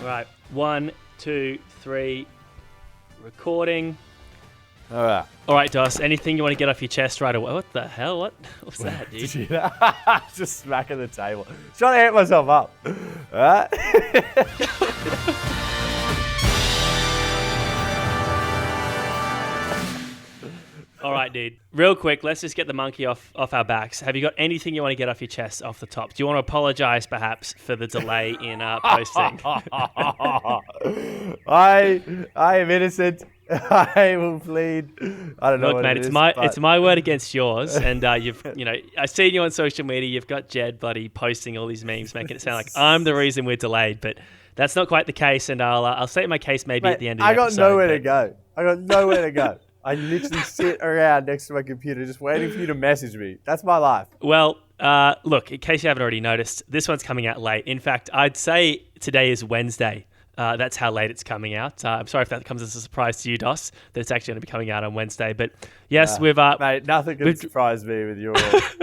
Right. 1, 2, 3. Recording. All right, Dos. Anything you want to get off your chest right away? What the hell? What's that, dude? Did you hear that? Just smacking the table. Trying to amp myself up. All right. All right, dude. Real quick, let's just get the monkey off our backs. Have you got anything you want to get off your chest off the top? Do you want to apologize, perhaps, for the delay in posting? I am innocent. I will plead. I don't know. Look, what mate, it it's my word against yours, and I've seen you on social media. You've got Jed, buddy, posting all these memes, making it sound like I'm the reason we're delayed, but that's not quite the case. And I'll state my case maybe at the end of the episode. I got nowhere to go. I literally sit around next to my computer just waiting for you to message me. That's my life. Well, look, in case you haven't already noticed, this one's coming out late. In fact, I'd say today is Wednesday. That's how late it's coming out. I'm sorry if that comes as a surprise to you, Dos, that it's actually going to be coming out on Wednesday. But yes, mate, nothing can surprise me with your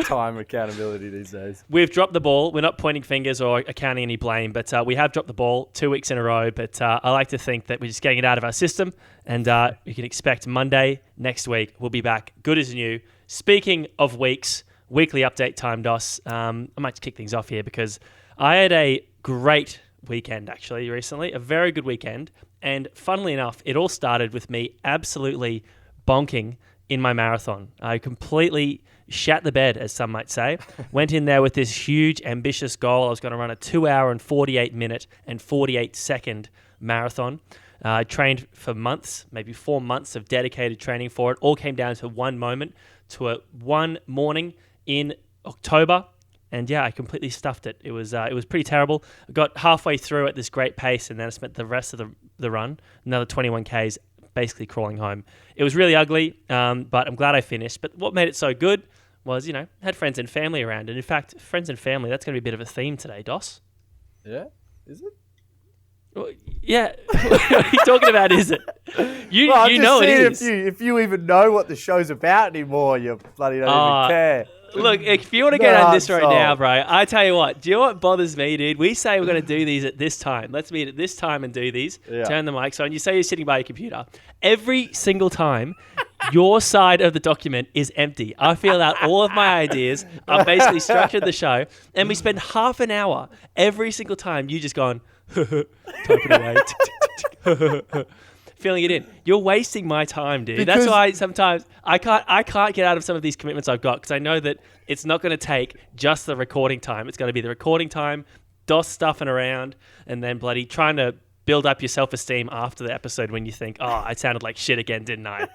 time accountability these days. We've dropped the ball. We're not pointing fingers or accounting any blame, but we have dropped the ball 2 weeks in a row. But I like to think that we're just getting it out of our system, and you can expect Monday next week we'll be back, good as new. Speaking of weeks, weekly update time, Dos. I might just kick things off here because I had a great weekend actually recently, a very good weekend, and funnily enough it all started with me absolutely bonking in my marathon. I completely shat the bed, as some might say. Went in there with this huge ambitious goal. I was going to run a 2 hour and 48 minute and 48 second marathon. I trained for months, maybe 4 months of dedicated training for it. All came down to one moment, to one morning in October. And yeah, I completely stuffed it. It was pretty terrible. I got halfway through at this great pace, and then I spent the rest of the run, another 21 Ks, basically crawling home. It was really ugly, but I'm glad I finished. But what made it so good was, had friends and family around. And in fact, friends and family, that's going to be a bit of a theme today, Dos. Yeah? Is it? Well, yeah. What are you talking about, is it? You know it is. If you even know what the show's about anymore, you bloody don't even care. Look, if you want to get on this right now, bro, I tell you what. Do you know what bothers me, dude? We say we're going to do these at this time. Let's meet at this time and do these. Yeah. Turn the mics on. You say you're sitting by your computer. Every single time, your side of the document is empty. I feel out all of my ideas. I've basically structured the show. And we spend half an hour every single time you just going, typing away. Filling it in. You're wasting my time, dude. Because that's why sometimes I can't get out of some of these commitments I've got, because I know that it's not going to take just the recording time. It's going to be the recording time, DOS stuffing around, and then bloody trying to build up your self-esteem after the episode when you think, oh, I sounded like shit again, didn't I?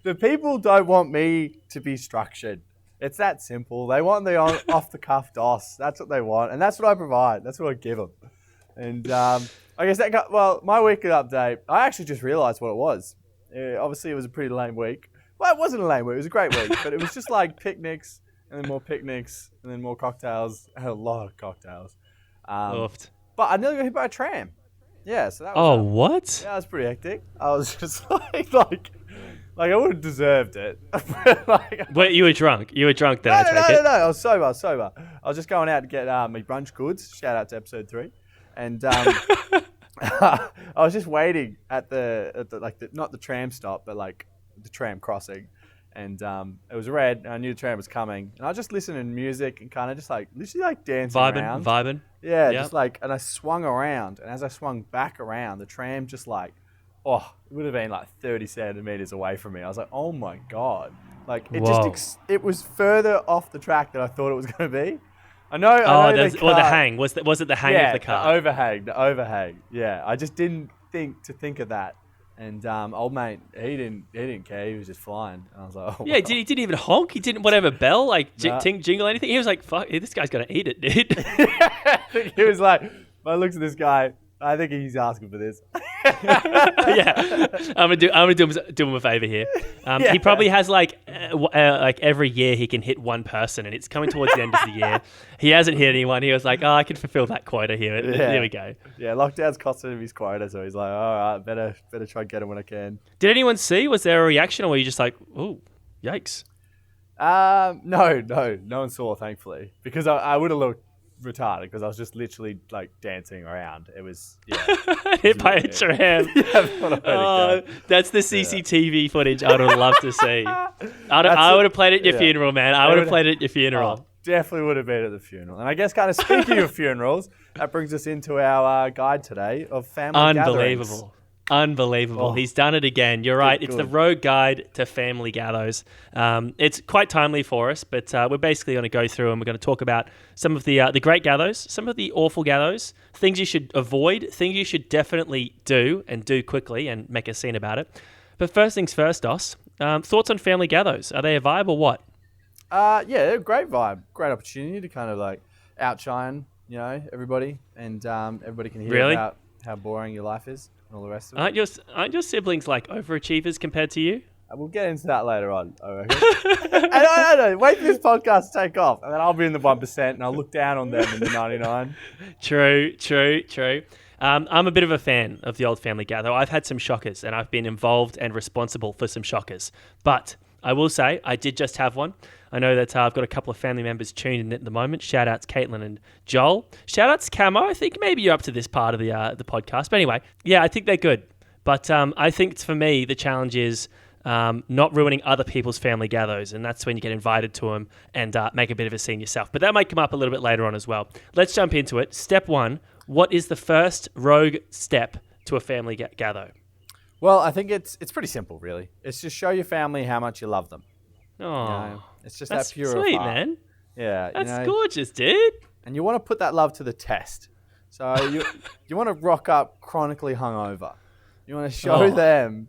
The people don't want me to be structured. It's that simple. They want the off-the-cuff DOS. That's what they want, and that's what I provide. That's what I give them. And I guess my weekly update, I actually just realised what it was. Obviously, it was a pretty lame week. Well, it wasn't a lame week. It was a great week. But it was just like picnics, and then more picnics, and then more cocktails. I had a lot of cocktails. But I nearly got hit by a tram. Yeah, so that was... Oh, what? Yeah, it was pretty hectic. I was just like I would have deserved it. Wait, you were drunk? You were drunk then, No, I was sober. I was just going out to get my brunch goods. Shout out to episode 3. And I was just waiting at not the tram stop, but like the tram crossing. And it was red, and I knew the tram was coming. And I was just listening to music and kind of just like literally like dancing around. Vibing. Yeah, yep. Just like, and I swung around. And as I swung back around, the tram just like, it would have been like 30 centimeters away from me. I was like, oh my God. Like it was further off the track than I thought it was going to be. I know. Or the hang. Was it the hang of the car? The overhang. Yeah, I just didn't think of that. And old mate, he didn't care. He was just flying. And I was like, yeah, he didn't even honk. He didn't whatever bell jingle anything. He was like, fuck, this guy's gonna eat it, dude. He was like, I looked at this guy. I think he's asking for this. Yeah, I'm gonna do him a favor here. He probably has like every year he can hit one person, and it's coming towards the end of the year. He hasn't hit anyone. He was like, I can fulfill that quota here. Yeah. Here we go. Yeah, lockdown's costing him his quota, so he's like, all right, better try and get him when I can. Did anyone see? Was there a reaction, or were you just like, oh, yikes? No one saw, thankfully, because I would have looked retarded because I was just literally like dancing around. It was hit by a tram. That's the CCTV footage I would have loved to see. I would have played it at your funeral, man. I would have played it at your funeral. Definitely would have been at the funeral. And I guess kind of speaking of funerals, that brings us into our guide today of family gatherings. Unbelievable. He's done it again. You're right. It's the road guide to family gathos. It's quite timely for us, but we're basically going to go through and we're going to talk about some of the great gathos, some of the awful gathos, things you should avoid, things you should definitely do and do quickly and make a scene about it. But first things first, Dos, thoughts on family gathos? Are they a vibe or what? They're a great vibe. Great opportunity to kind of like outshine, everybody, and everybody can hear about how boring your life is and all the rest of it. Aren't your siblings like overachievers compared to you? We'll get into that later on, I reckon. I don't know. Wait for this podcast to take off, and then I'll be in the 1%, and I'll look down on them in the 99. True. I'm a bit of a fan of the old family gather. I've had some shockers, and I've been involved and responsible for some shockers. But I will say, I did just have one. I know that I've got a couple of family members tuned in at the moment. Shout outs Caitlin and Joel. Shout outs Camo. I think maybe you're up to this part of the podcast. But anyway, yeah, I think they're good. But I think for me, the challenge is not ruining other people's family gathers. And that's when you get invited to them and make a bit of a scene yourself. But that might come up a little bit later on as well. Let's jump into it. Step 1. What is the first rogue step to a family gather? Well, I think it's pretty simple, really. It's just show your family how much you love them. Oh, it's just that's that pure sweet, heart. Man. Yeah, that's gorgeous, dude. And you want to put that love to the test. So you want to rock up chronically hungover. You want to show them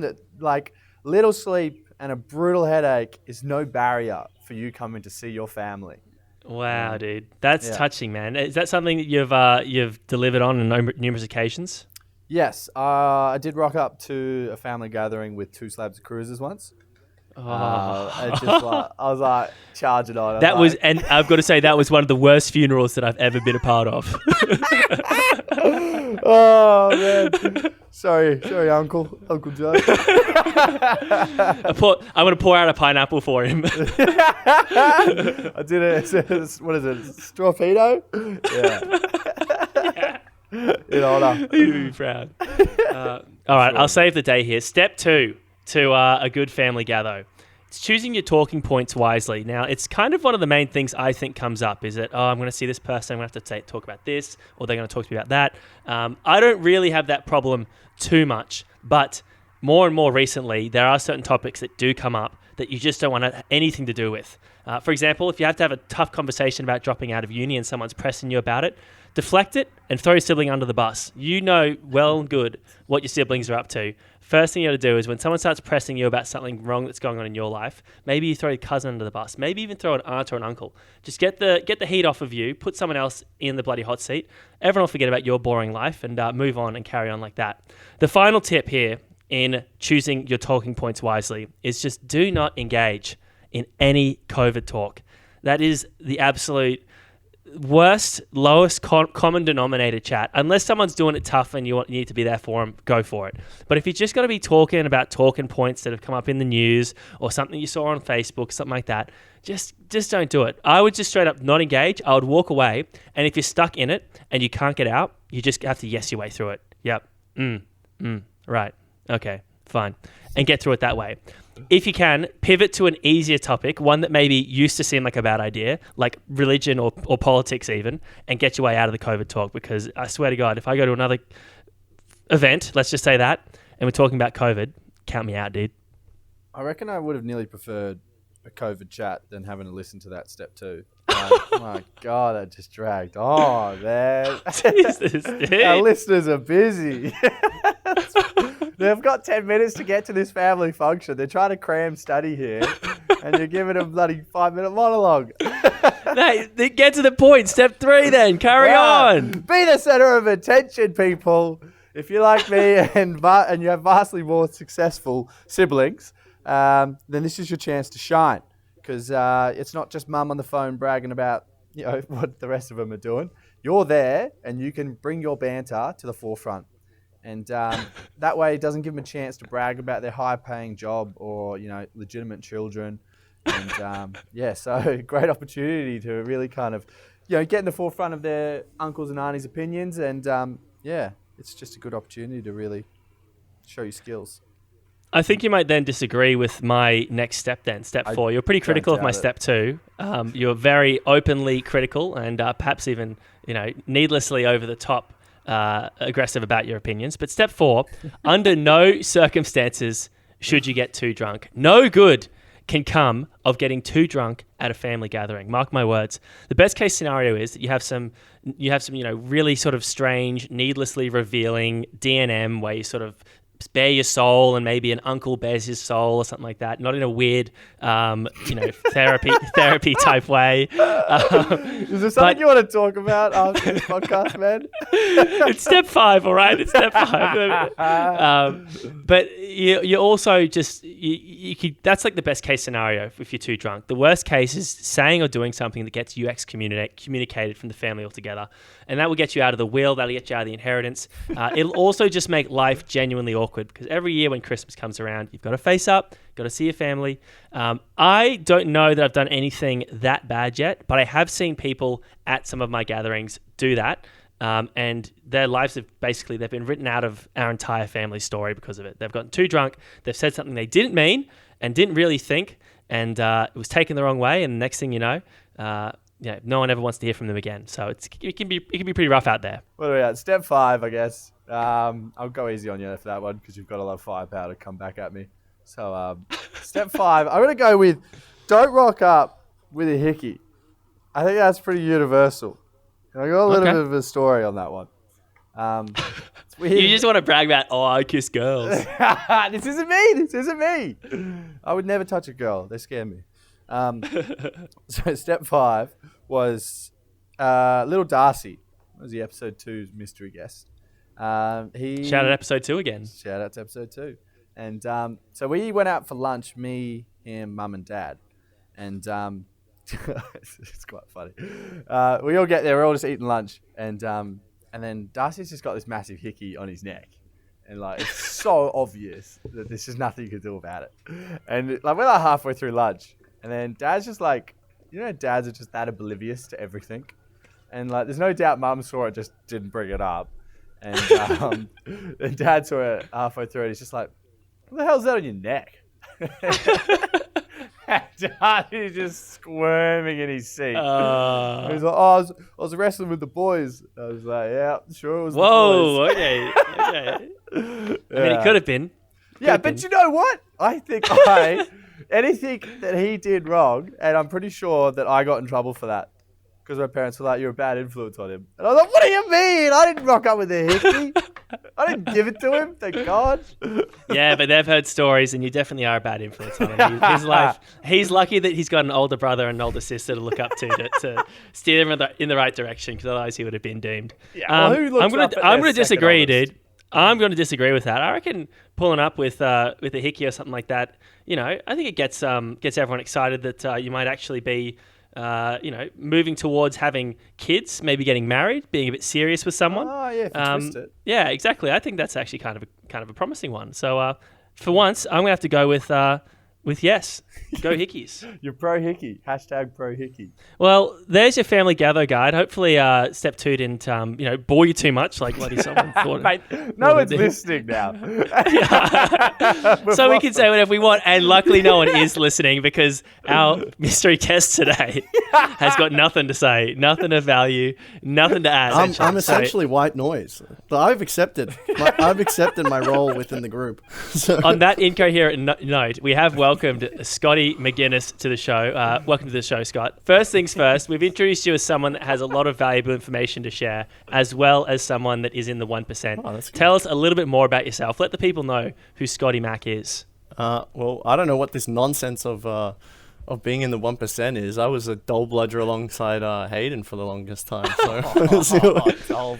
that like little sleep and a brutal headache is no barrier for you coming to see your family. Wow, dude, that's touching, man. Is that something that you've delivered on numerous occasions? Yes, I did rock up to a family gathering with 2 slabs of cruisers once. I was like, charge it on. And I've got to say, that was one of the worst funerals that I've ever been a part of. Oh man, sorry, Uncle Joe. I'm going to pour out a pineapple for him. I did it. What is it? Strawpedo? Yeah. In order. You'd be proud. All right, I'll save the day here. Step 2 to a good family gather. It's choosing your talking points wisely. Now, it's kind of one of the main things I think comes up is that, I'm going to see this person, I'm going to have to talk about this, or they're going to talk to me about that. I don't really have that problem too much, but more and more recently, there are certain topics that do come up that you just don't want anything to do with. For example, if you have to have a tough conversation about dropping out of uni and someone's pressing you about it, deflect it and throw your sibling under the bus. You know well and good what your siblings are up to. First thing you got to do is when someone starts pressing you about something wrong that's going on in your life, maybe you throw your cousin under the bus, maybe even throw an aunt or an uncle. Just get the heat off of you, put someone else in the bloody hot seat. Everyone will forget about your boring life and move on and carry on like that. The final tip here in choosing your talking points wisely is just do not engage in any COVID talk. That is the absolute worst, lowest common denominator chat. Unless someone's doing it tough and you need to be there for them, go for it. But if you're just going to be talking about talking points that have come up in the news or something you saw on Facebook, something like that, just don't do it. I would just straight up not engage. I would walk away. And if you're stuck in it and you can't get out, you just have to yes your way through it. Yep. Right. Okay. Fine. And get through it that way. If you can, pivot to an easier topic, one that maybe used to seem like a bad idea, like religion or politics even, and get your way out of the COVID talk. Because I swear to God, if I go to another event, let's just say that, and we're talking about COVID, count me out, dude. I reckon I would have nearly preferred a COVID chat than having to listen to that step 2. Oh my God, that just dragged. Oh, man. Jesus, dude. Our listeners are busy. They've got 10 minutes to get to this family function. They're trying to cram study here, and you're giving them bloody 5-minute monologue. They get to the point. Step 3 then. Carry on. Be the center of attention, people. If you're like me and you have vastly more successful siblings, then this is your chance to shine. Because it's not just mum on the phone bragging about what the rest of them are doing. You're there, and you can bring your banter to the forefront. And that way it doesn't give them a chance to brag about their high-paying job or, legitimate children. And, so great opportunity to really kind of get in the forefront of their uncles and aunties' opinions, and it's just a good opportunity to really show your skills. I think you might then disagree with my next step then, step 4. You're pretty critical of my step 2. You're very openly critical and perhaps even, needlessly over the top aggressive about your opinions. But step 4, under no circumstances should you get too drunk. No good can come of getting too drunk at a family gathering. Mark my words. The best case scenario is that you have some, really sort of strange, needlessly revealing D&M where you sort of bare your soul and maybe an uncle bears his soul or something like that. Not in a weird, therapy type way. Is there something you want to talk about after this podcast, man? It's step 5, all right? It's step 5. But you also just, you could, that's like the best case scenario if you're too drunk. The worst case is saying or doing something that gets you excommunicated from the family altogether. And that will get you out of the will, that'll get you out of the inheritance. It'll also just make life genuinely awkward because every year when Christmas comes around, you've got to face up, got to see your family. I don't know that I've done anything that bad yet, but I have seen people at some of my gatherings do that. And their lives they've been written out of our entire family story because of it. They've gotten too drunk, they've said something they didn't mean and didn't really think, and it was taken the wrong way, and the next thing you know, no one ever wants to hear from them again. So it can be pretty rough out there. What are we at? Step 5, I guess. I'll go easy on you for that one because you've got a lot of firepower to come back at me. So step 5, I'm going to go with don't rock up with a hickey. I think that's pretty universal. And I got a little bit of a story on that one. You just want to brag about, I kiss girls. This isn't me. I would never touch a girl. They scare me. So step 5 was little Darcy. That was the episode 2's mystery guest. Shout out episode 2 again. Shout out to episode 2. And so we went out for lunch, me, him, mum and dad. And it's quite funny. We all get there, we're all just eating lunch. And then Darcy's just got this massive hickey on his neck. And it's so obvious that there's just nothing you can do about it. And we're halfway through lunch. And then Dad's just dads are just that oblivious to everything. And there's no doubt Mum saw it, just didn't bring it up. And and Dad saw it halfway through and he's just like, what the hell's that on your neck? Daddy's just squirming in his seat. He's like, I was wrestling with the boys. I was like, yeah, sure it was the boys. Okay. I mean, it could have been. But you know what? I think anything that he did wrong, and I'm pretty sure that I got in trouble for that because my parents were like, you're a bad influence on him. And I was like, what do you mean? I didn't rock up with a hickey. I didn't give it to him, thank God. Yeah, but they've heard stories, and you definitely are a bad influence on him. His life, he's lucky that he's got an older brother and an older sister to look up to steer him in the right direction, because otherwise he would have been doomed. Yeah, I'm going to disagree, dude. I'm going to disagree with that. I reckon pulling up with a hickey or something like that, I think it gets everyone excited that you might actually be, moving towards having kids, maybe getting married, being a bit serious with someone. Oh yeah, if you twist it. Yeah, exactly. I think that's actually kind of a promising one. So for once, I'm gonna have to go with yes. Go Hickeys. You're pro hickey. # pro hickey. Well, there's your family gather guide. Hopefully, step 2 didn't bore you too much, like bloody someone thought. Mate, no one's listening now. So we can say whatever we want, and luckily no one is listening because our mystery guest today has got nothing to say, nothing of value, nothing to add. I'm essentially white noise, but I've accepted my role within the group. So. On that incoherent note, we have welcomed Scotty McGuinness to the show. Welcome to the show, Scott. First things first, we've introduced you as someone that has a lot of valuable information to share, as well as someone that is in the 1%. Oh, that's good. Tell us a little bit more about yourself. Let the people know who Scotty Mac is. Well, I don't know what this nonsense of being in the 1% is. I was a dole bludger alongside Hayden for the longest time. So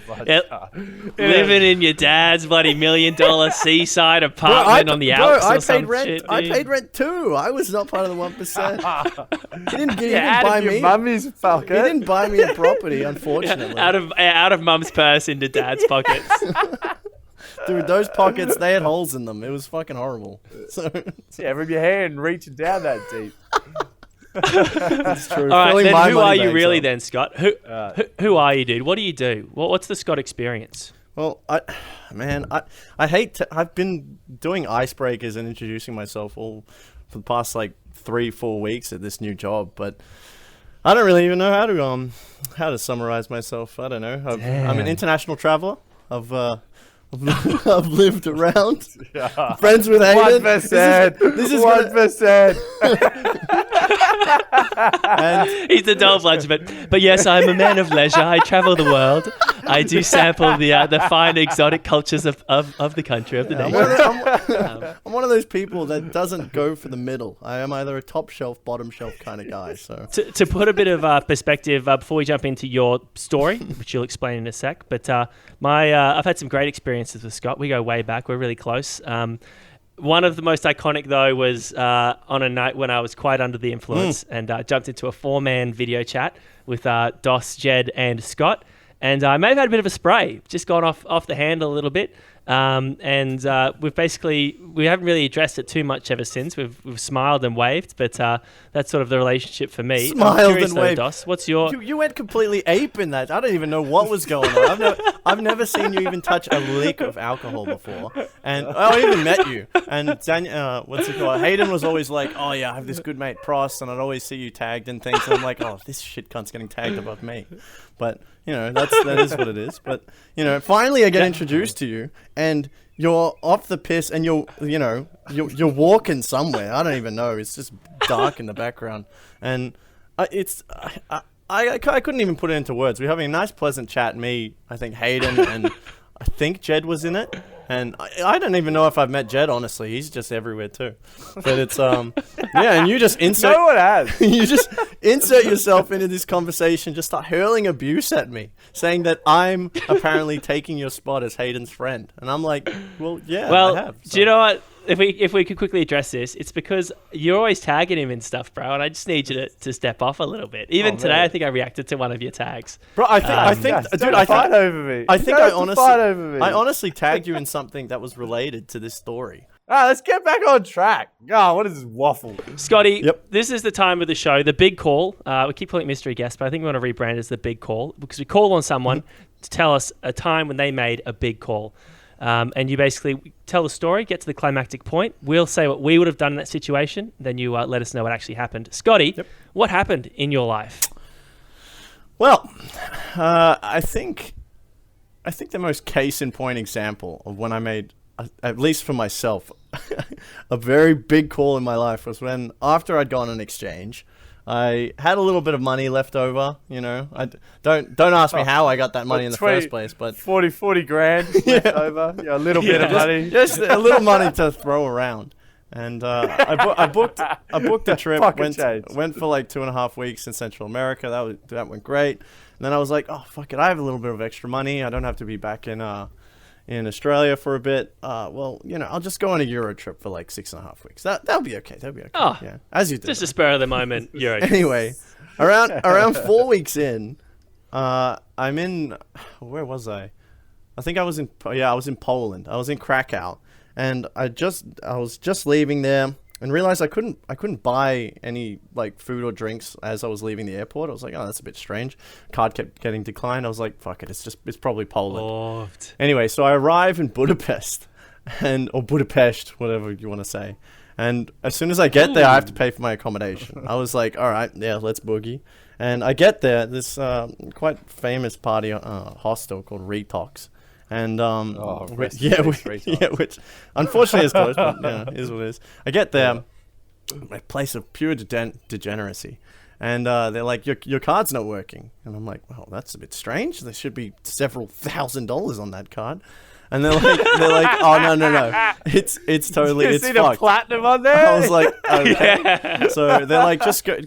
living in your dad's bloody $1 million seaside apartment on the Alps or some shit. I paid rent too. I was not part of the 1%. He didn't buy me. Mummy's pocket. He didn't buy me a property, unfortunately. Out of mum's purse into dad's pockets. Dude, those pockets, they had holes in them. It was fucking horrible. So yeah, from your hand reaching down that deep. That's true. All right, Filling then my who money are you bags really up. then, Scott? Who are you, dude? What do you do? What's the Scott experience? Well, I hate I've been doing icebreakers and introducing myself all for the past like 3-4 weeks at this new job, but I don't really even know how to summarize myself. I don't know. I'm an international traveler. I've lived around. Friends with Hayden. 1%. This is 1%. And He's a dull bludger, but yes, I'm a man of leisure. I travel the world. I do sample the fine exotic cultures of the country, of the nation. I'm one of those people that doesn't go for the middle. I am either a top shelf, bottom shelf kind of guy. So To put a bit of perspective before we jump into your story, which you'll explain in a sec, but I've had some great experiences with Scott. We go way back. We're really close. One of the most iconic, though, was on a night when I was quite under the influence and jumped into a 4-man video chat with Dos, Jed, and Scott. And I may have had a bit of a spray, just gone off the handle a little bit. And we haven't really addressed it too much ever since. We've smiled and waved, but that's sort of the relationship for me. Smiled and waved. Dos, what's your... You went completely ape in that. I don't even know what was going on. I've never seen you even touch a lick of alcohol before. And I even met you. And Hayden was always like, oh yeah, I have this good mate Pross, and I'd always see you tagged and things. And I'm like, oh, this shit cunt's getting tagged above me. But that is what it is. But finally I get introduced to you, and you're off the piss, and you're walking somewhere. I don't even know. It's just dark in the background, and I couldn't even put it into words. We're having a nice, pleasant chat. Me, I think Hayden, and I think Jed was in it. And I don't even know if I've met Jed, honestly. He's just everywhere too. But it's and you just insert No one has. you just insert yourself into this conversation, just start hurling abuse at me, saying that I'm apparently taking your spot as Hayden's friend. And I'm like, well, yeah, Well, I have. do you know what? If we could quickly address this, it's because you're always tagging him and stuff, bro, and I just need you to step off a little bit. Even today, I think I reacted to one of your tags. Bro, I think, Fight over me. I think You I don't have to fight over me. I honestly tagged you in something that was related to this story. All right, let's get back on track. Oh, what is this waffle? Scotty, Yep. This is the time of the show, the big call. We keep calling it mystery guest, but I think we want to rebrand it as the big call because we call on someone to tell us a time when they made a big call. And you basically tell the story, get to the climactic point. We'll say what we would have done in that situation. Then you let us know what actually happened. Scotty, What happened in your life? Well, I think the most case in point example of when I made, at least for myself, a very big call in my life was when, after I'd gone on exchange, I had a little bit of money left over. I don't ask me how I got that money in the first place, but 40 grand left over. Yeah, a little bit of money. just a little money to throw around. And I booked a trip. Went for like 2.5 weeks in Central America. That went great. And then I was like, oh fuck it, I have a little bit of extra money. I don't have to be back in Australia for a bit. I'll just go on a Euro trip for like 6.5 weeks. That'll be okay. Oh, yeah, as you did. Just a spur of the moment Euro trip. Anyway, around 4 weeks in, I'm in. Where was I? I think I was in Poland. I was in Krakow, and I was just leaving there and realized I couldn't buy any like food or drinks as I was leaving the airport. I was like, oh, that's a bit strange. Card kept getting declined. I was like, fuck it, it's probably Poland. Anyway, so I arrive in Budapest, or Budapest, whatever you want to say. And as soon as I get there, I have to pay for my accommodation. I was like, all right, yeah, let's boogie. And I get there, this quite famous party hostel called Retox. And which unfortunately is closed, but yeah, is what it is. I get there, a place of pure degeneracy, and they're like, your card's not working, and I'm like, well, that's a bit strange. There should be several $1,000s on that card. And they're like, oh no, it's totally, it's fucked. You see the platinum on there? I was like, okay. Yeah. So they're like, just go to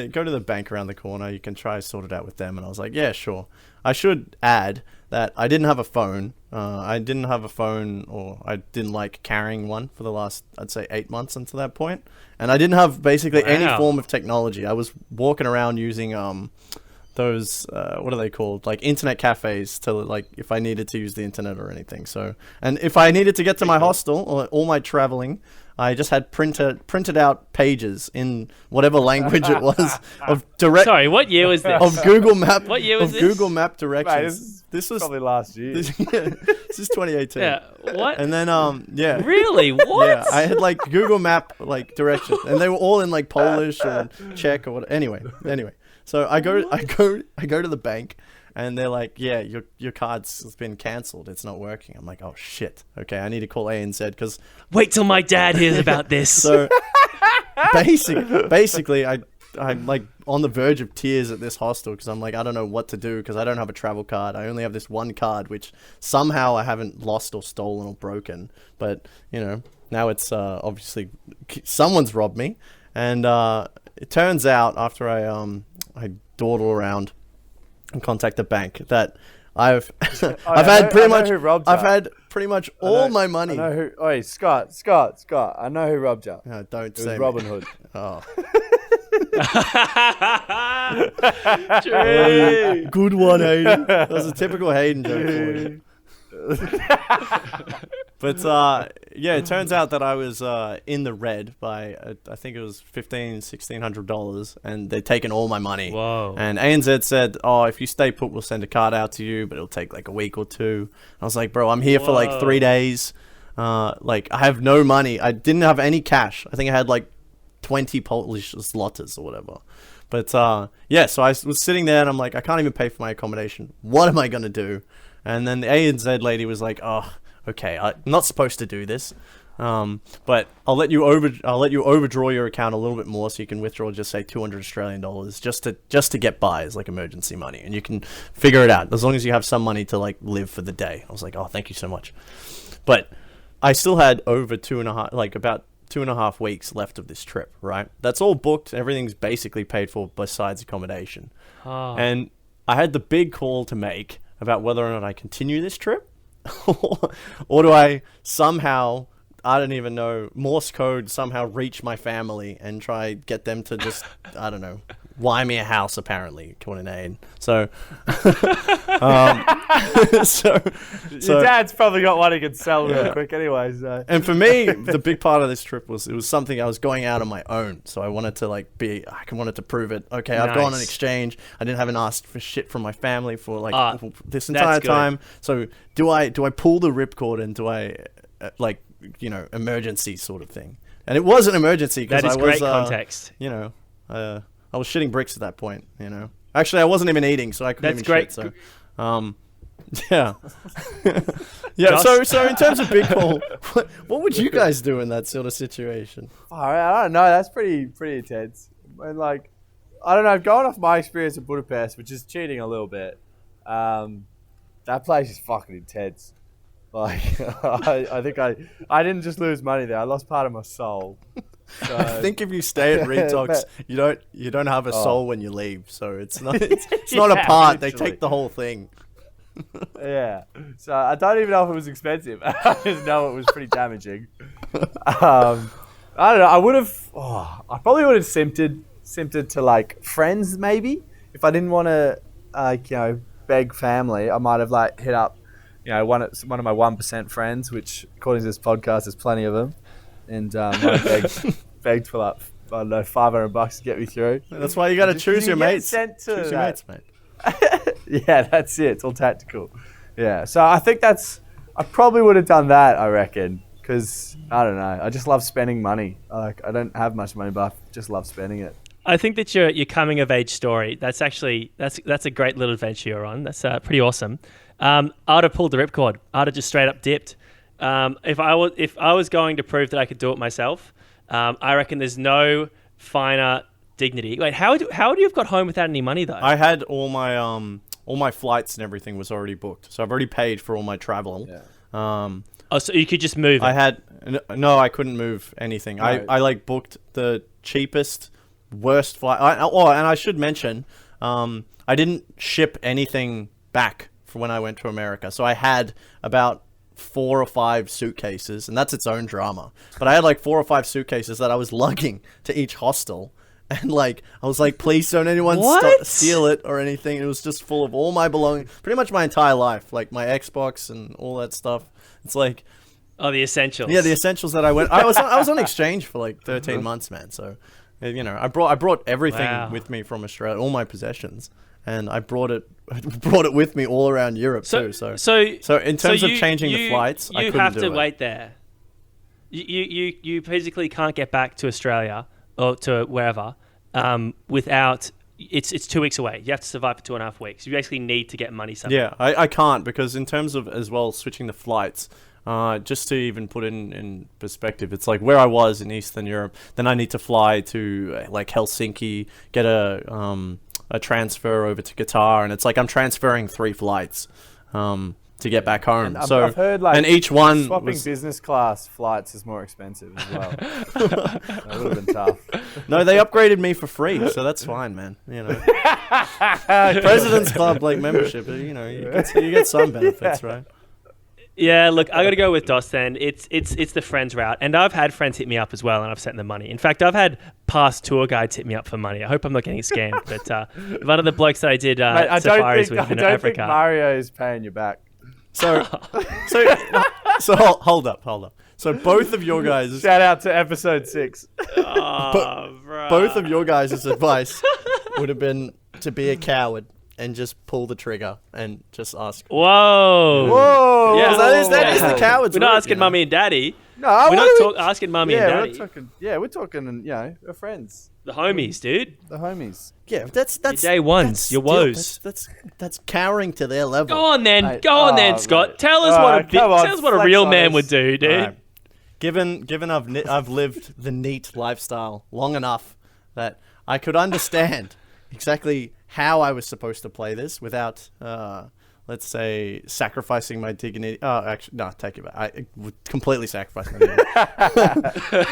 go to the bank around the corner. You can try to sort it out with them. And I was like, yeah, sure. I should add that I didn't have a phone. Or I didn't like carrying one for the last, I'd say, 8 months until that point. And I didn't have basically any form of technology. I was walking around using those what are they called, like internet cafes, to like if I needed to use the internet or anything. So, and if I needed to get to my hostel or all my traveling, I just had printed out pages in whatever language it was of direct. Sorry, what year was this? Of Google Map. What year was this? Google Map Mate, directions. This was probably last year. This is 2018. Yeah. What? And then yeah. Really? What? Yeah, I had like Google Map like directions, and they were all in like Polish or Czech or what. Anyway. So I go to the bank, and they're like, "Yeah, your card's been cancelled. It's not working." I'm like, "Oh shit. Okay, I need to call ANZ because." Wait till my dad hears about this. So basically, I'm like on the verge of tears at this hostel because I'm like, I don't know what to do because I don't have a travel card. I only have this one card, which somehow I haven't lost or stolen or broken. But now it's obviously someone's robbed me, and it turns out after I dawdle around and contact the bank that I've had pretty much all my money. I know who. Oh, Scott. I know who robbed you. No, don't It say was Robin Hood. Oh. True. Good one, Hayden. That was a typical Hayden joke for you. But yeah, it turns out that I was in the red by I think it was $1,600, and they'd taken all my money. Whoa. And ANZ said, "Oh, if you stay put, we'll send a card out to you, but it'll take like a week or two." I was like, "Bro, I'm here for like 3 days. Like I have no money. I didn't have any cash. I think I had like 20 Polish zlotys or whatever." But yeah, so I was sitting there and I'm like, I can't even pay for my accommodation. What am I gonna do? And then the ANZ lady was like, "Oh, okay, I'm not supposed to do this, but I'll let you overdraw your account a little bit more, so you can withdraw just say $200 just to get by as like emergency money, and you can figure it out as long as you have some money to like live for the day." I was like, "Oh, thank you so much," but I still had over about 2.5 weeks left of this trip. Right, that's all booked. Everything's basically paid for besides accommodation, and I had the big call to make about whether or not I continue this trip or do I somehow, I don't even know, Morse code somehow reach my family and try get them to just, I don't know, buy me a house, apparently, according to Aiden. So, Your dad's probably got one he can sell real quick anyway. So. And for me, the big part of this trip was, it was something I was going out on my own. So I wanted to wanted to prove it. Okay, I've gone on exchange. I didn't haven't asked for shit from my family for like this entire time. So do I pull the ripcord and do I emergency sort of thing? And it was an emergency because that is great context. I was shitting bricks at that point, Actually, I wasn't even eating, so I couldn't even shit. So, yeah. Yeah, so in terms of big call, what would you guys do in that sort of situation? I don't know. That's pretty intense. And like, I don't know. Going off my experience in Budapest, which is cheating a little bit, that place is fucking intense. Like, I think I didn't just lose money there. I lost part of my soul. So, I think if you stay at Retox, you don't have a soul when you leave. So it's not not a part. They take the whole thing. Yeah. So I don't even know if it was expensive. I just know it was pretty damaging. I don't know. I probably would have simped to like friends maybe. If I didn't want to beg family, I might have like hit up one of my 1% friends, which according to this podcast there's plenty of them. And begged for like, I don't know, $500 to get me through. That's why you got to choose your mates. Choose your mates, mate. Yeah, that's it. It's all tactical. Yeah, so I think I probably would have done that, I reckon, because I don't know. I just love spending money. I don't have much money, but I just love spending it. I think that your coming of age story, that's a great little adventure you're on. That's pretty awesome. I'd have pulled the ripcord. I'd have just straight up dipped. If I was going to prove that I could do it myself, I reckon there's no finer dignity. Wait, how would you have got home without any money though? I had all my flights and everything was already booked, so I've already paid for all my travel. Yeah. So you could just move. I couldn't move anything. No. I like booked the cheapest, worst flight. And I should mention, I didn't ship anything back for when I went to America, so I had about 4 or 5 suitcases, and that's its own drama. But I had like 4 or 5 suitcases that I was lugging to each hostel, and like I was like, please don't anyone steal it or anything. It was just full of all my belongings, pretty much my entire life, like my Xbox and all that stuff. It's like, Oh, the essentials. Yeah, the essentials that I was on exchange for like 13 months, man. So, I brought everything with me from Australia, all my possessions, and I brought it with me all around Europe too. So in terms of changing the flights, I couldn't do it. You have to wait there. You physically can't get back to Australia or to wherever without. It's 2 weeks away. You have to survive for 2.5 weeks. You basically need to get money somewhere. Yeah, I can't, because in terms of as well switching the flights, just to even put in perspective, it's like where I was in Eastern Europe, then I need to fly to like Helsinki, get a transfer over to Qatar, and it's like I'm transferring 3 flights to get back home. And so I've heard like and each one swapping business class flights is more expensive as well. That would have been tough. No, they upgraded me for free, so that's fine, man. President's Club like membership, you get some benefits, right? Yeah, look, I got to go with DOS then. It's the friends route, and I've had friends hit me up as well, and I've sent them money. In fact, I've had past tour guides hit me up for money. I hope I'm not getting scammed, but one of the blokes that I did safaris with in Africa. I don't think Mario is paying you back. So hold up. So both of your guys... Shout out to episode 6. Both of your guys' advice would have been to be a coward and just pull the trigger and just ask. Whoa. Yeah, that is the coward's We're not route, asking mummy and daddy. No, we're not asking mummy and daddy. We're talking, we're friends. The homies, dude. The homies. Yeah, that's your day ones, your woes. That's cowering to their level. Go on then, Scott. Mate. Tell us what a real man would do, dude. Right. Given I've lived the neat lifestyle long enough that I could understand exactly how I was supposed to play this without, let's say, sacrificing my dignity. Oh, actually, no, take it back. I would completely sacrifice my dignity.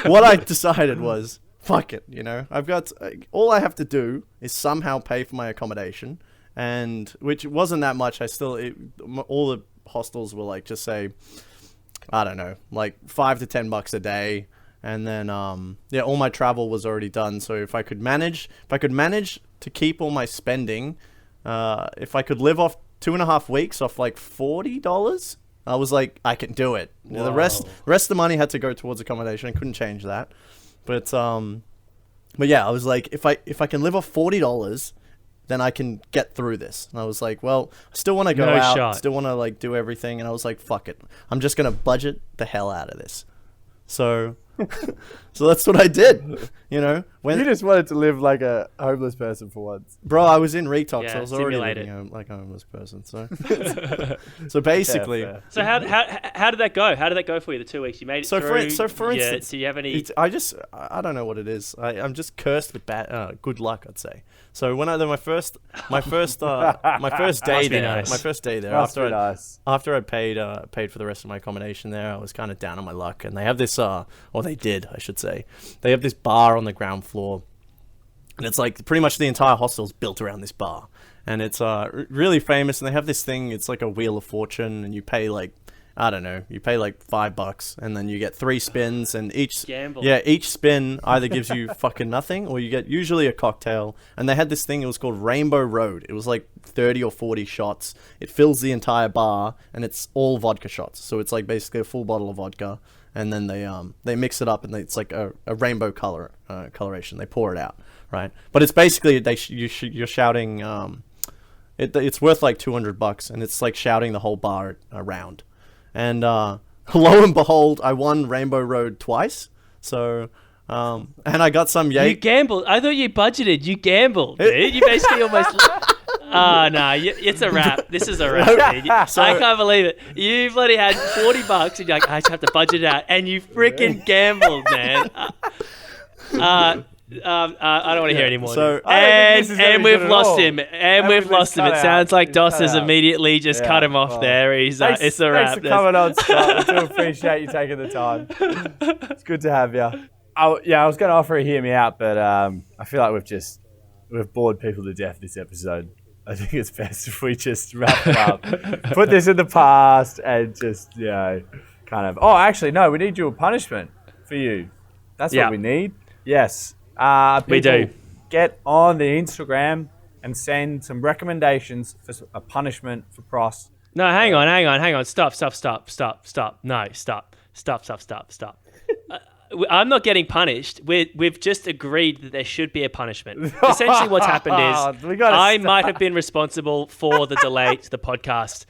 What I decided was, fuck it, I've got, all I have to do is somehow pay for my accommodation, and which wasn't that much. All the hostels were like, just say, I don't know, like $5 to $10 a day. And then, all my travel was already done. So if I could manage to keep all my spending, if I could live off 2.5 weeks off like $40, I was like, I can do it. The rest of the money had to go towards accommodation. I couldn't change that. But yeah, I was like, if I can live off $40, then I can get through this. And I was like, well, I still want to go out, still want to like do everything. And I was like, fuck it. I'm just going to budget the hell out of this. So that's what I did, When you just wanted to live like a homeless person for once. Bro, I was in Retox. I was simulated. already living like a homeless person. So so basically... Yeah, so how did that go? How did that go for you, the 2 weeks? You made it through? For instance... Do you have any... I don't know what it is. I'm just cursed with good luck, I'd say. So when my first day there, after I paid for the rest of my accommodation there, I was kind of down on my luck, and they have this or they did, I should say. They have this bar on the ground floor, and it's like pretty much the entire hostel's built around this bar, and it's really famous. And they have this thing. It's like a Wheel of Fortune, and you pay like, I don't know, you pay like $5, and then you get 3 spins, and each spin either gives you fucking nothing, or you get usually a cocktail. And they had this thing, it was called Rainbow Road. It was like 30 or 40 shots. It fills the entire bar, and it's all vodka shots. So it's like basically a full bottle of vodka, and then they mix it up, and it's like a rainbow coloration. They pour it out, right? But it's basically you're shouting. It's worth like $200, and it's like shouting the whole bar around. And lo and behold, I won Rainbow Road twice. So, and I got some... You gambled. I thought you budgeted. You gambled, dude. You basically almost... Oh, no. It's a wrap. This is a wrap, dude. So, I can't believe it. You bloody had $40 and you're like, I just have to budget it out. And you freaking gambled, man. I don't want to hear anymore. So, and we've lost him. And we've lost him. It sounds like Dos has immediately just cut him off there. He's it's a wrap. Thanks for coming on, Scott. I do appreciate you taking the time. It's good to have you. I was going to offer a hear me out, but I feel like we've bored people to death this episode. I think it's best if we just wrap it up, put this in the past, and just kind of. Oh, actually, no. We need you a punishment for you. That's what we need. Yes. We do. Get on the Instagram and send some recommendations for a punishment for Pross. No, hang on. Stop. No, stop. Stop. I'm not getting punished. We've just agreed that there should be a punishment. Essentially what's happened is I might have been responsible for the delay to the podcast,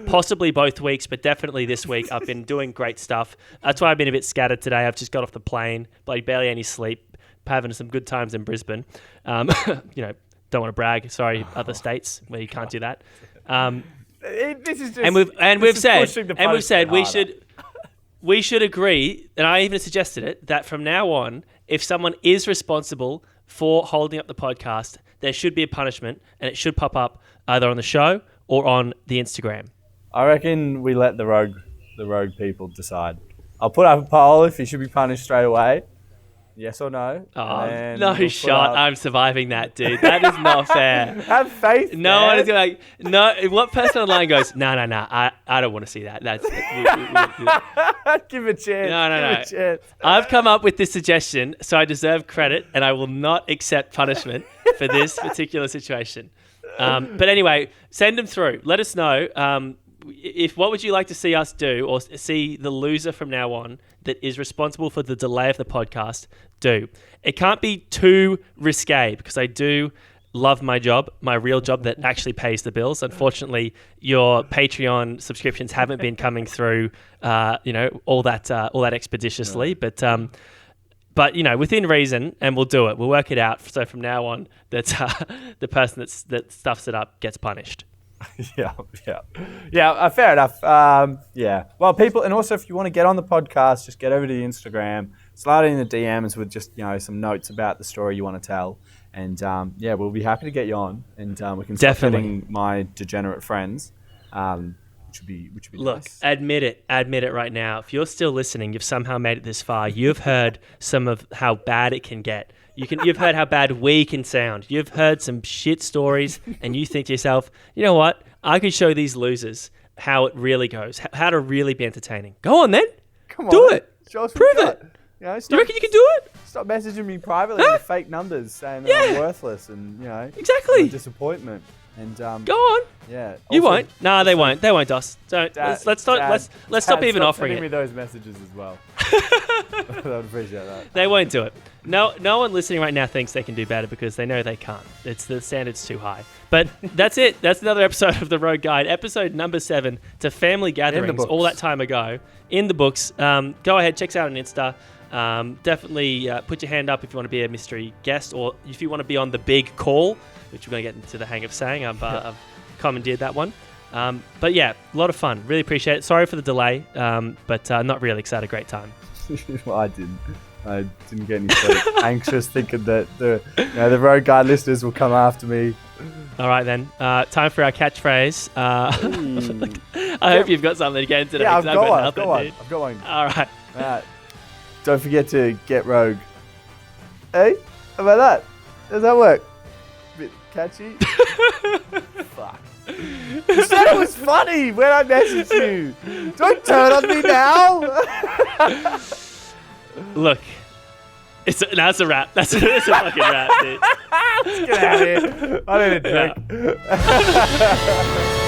possibly both weeks, but definitely this week. I've been doing great stuff. That's why I've been a bit scattered today. I've just got off the plane, like barely any sleep, having some good times in Brisbane. Don't want to brag. Sorry, other states where you can't do that. This is just, we've said we should agree, and I even suggested it, that from now on, if someone is responsible for holding up the podcast, there should be a punishment, and it should pop up either on the show or on the Instagram. I reckon we let the rogue people decide. I'll put up a poll if he should be punished straight away. Yes or no? Oh, no shot. I'm surviving that, dude. That is not fair. Have faith. No one is like, no. What person online goes, no. I don't want to see that. That's give a chance. No. Chance. I've come up with this suggestion, so I deserve credit, and I will not accept punishment for this particular situation. But anyway, send them through. Let us know. What would you like to see us do, or see the loser from now on that is responsible for the delay of the podcast do? It can't be too risque, because I do love my job, my real job that actually pays the bills. Unfortunately, your Patreon subscriptions haven't been coming through, all that expeditiously. No. But within reason, and we'll do it. We'll work it out. So from now on, that the person that stuffs it up gets punished. Yeah. Fair enough. Well, people, and also if you want to get on the podcast, just get over to the Instagram, slide in the DMs with just some notes about the story you want to tell, and we'll be happy to get you on, and we can start getting my degenerate friends, which would be Look, nice. admit it right now. If you're still listening, you've somehow made it this far. You've heard some of how bad it can get. You've heard how bad we can sound. You've heard some shit stories, and you think to yourself, you know what? I could show these losers how it really goes, how to really be entertaining. Go on then. Come on. Do it. Show us Prove it. You reckon you can do it? Stop messaging me privately with fake numbers saying that I'm worthless and, Exactly. disappointment. And go on. Yeah. You won't. No, they won't. They won't, Dos. Don't. Let's stop even offering sending it. me those messages as well. I would appreciate that. They won't do it. No one listening right now thinks they can do better because they know they can't. It's the standard's too high. But that's it. That's another episode of The Road Guide, episode number 7 to family gatherings all that time ago. In the books. Go ahead, check us out on Insta. Definitely put your hand up if you want to be a mystery guest, or if you want to be on the big call, which we're going to get into the hang of saying. I've commandeered that one. But yeah, a lot of fun. Really appreciate it. Sorry for the delay, but not really, because I had a great time. Well, I didn't get any sort of anxious thinking that the Road Guide listeners will come after me. All right then, time for our catchphrase. I hope you've got something to get into. Yeah, I've got one. All right. Don't forget to get rogue. Hey, how about that? Does that work? Bit catchy. Fuck. You said it was funny when I messaged you. Don't turn on me now. Look, it's a wrap. It's a fucking wrap, dude. Let's get out of here. I need a drink.